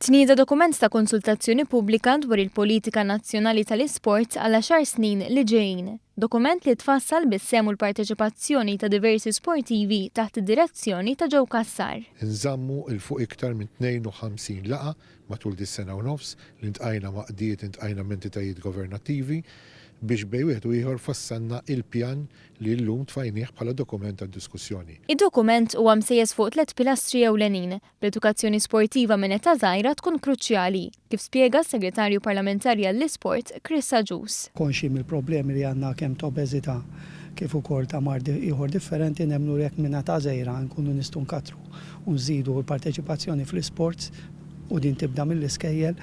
Tnieda dokument ta' konsultazzjoni pubblika dwar il-politika nazzjonali tal-isport għal 10 snin li ġejjin. Dokument li tfassal bis-sem u l-parteċipazzjoni ta' diversi sportivi taħt id-direzzjoni ta' Joe Cassar. Nżammu il-fuq iktar minn 52 laqa matul dis-sena u nofs li ntqajna ma' qdiet intqajna mentitajiet governattivi biex bej wieħed u ieħor fassanna il-pjan li llum tfajnieh bħala dokument tad-diskussjoni. Id-dokument huwa msejjes fuq 3 pilastri ewlenin. L-edukazzjoni sportiva minn età żgħira tkun kruċjali, kif spjega s-Segretarju Parlamentari għall-Isport Chris Agius. Konxi mill-problemi li għandna kemm ta' obeżità kif ukoll ta' mardi ieħor differenti nemmnu jekk minn età żgħira nkunu nistgħu nkatru u nżidu l-parteċipazzjoni fl-isports u din tibda mill-iskejjel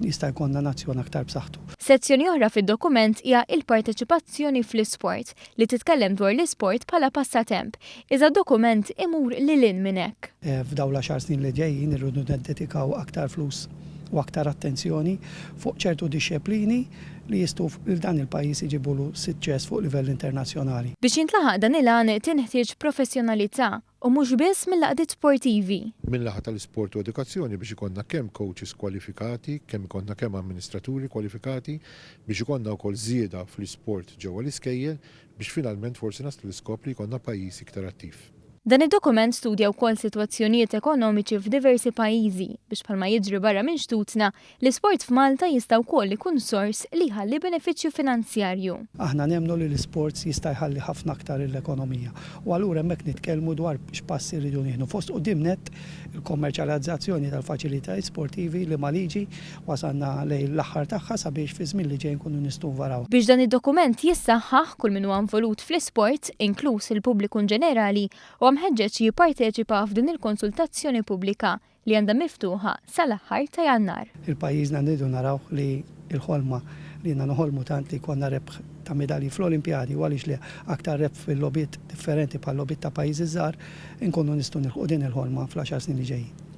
jista' jkollna nazzjon aktar b'saħħtu. Sezzjoni oħra fid-dokument hija l-parteċipazzjoni fl-isport li titkellem dwar l-isport bħala passatemp. Iżda dokument imur lil minn hekk. F'dawn l-10 snin li ġejjin irridu neddetikaw aktar flus u aktar attenzjoni fuq ċertu disċiplini li jistgħu lil dan il-pajjiż iġibulu suċċess fuq livell internazzjonali. Biex jintlaħaq dan il-għan tinħtieġ professjonalità u mhux biss mill-laqdiet sportivi. Min-laħa tal-isport u edukazzjoni biex ikonna kemm coaches kwalifikati, kemm ikonna kemm amministraturi kwalifikati, biex ikonna wkoll żieda fl-isport ġewwa l-iskejjel biex finalment forsi naslu l-iskop li jkollna pajjiż iktar attiv. Dan id-dokument studja wkoll sitwazzjonijiet ekonomiċi f'diversi pajjiżi biex bħalma jiġri barra minn xtutna l-isport f'Malta jista' wkoll ikun sors li jħalli benefiċċju finanzjarju. Aħna nemmnu li l-isports jista' jħalli ħafna aktar l-ekonomija. U allura hemmhekk nitkellmu dwar x'passi rridu nieħdu fost quddiem nett il-kommerċjalizzazzjoni tal-faċilitajiet sportivi li ma liġi wasalna lejn l-aħħar tagħha sabiex fi żmien li ġej nkunu nistgħu varaw. Biex dan id-dokument jissaħħaħ kull min huwa involut fl-isport, inkluż il-pubbliku ġenerali, u mħeġġeġ jipparteċipa f'din il-konsultazzjoni pubblika li għandha miftuħa sal-aħħar ta' Jannar. Il-pajjiżna nridu naraw li l-ħolma li noħolmu tant li konna rebħ ta' medalji fl-Olimpjadi u għaliex li aktar rebħ fil-lobiet differenti bħal lobiet ta' pajjiżi żgħar inkunu nistgħu nilħu din il-ħolma fl-10 snin li ġejjin.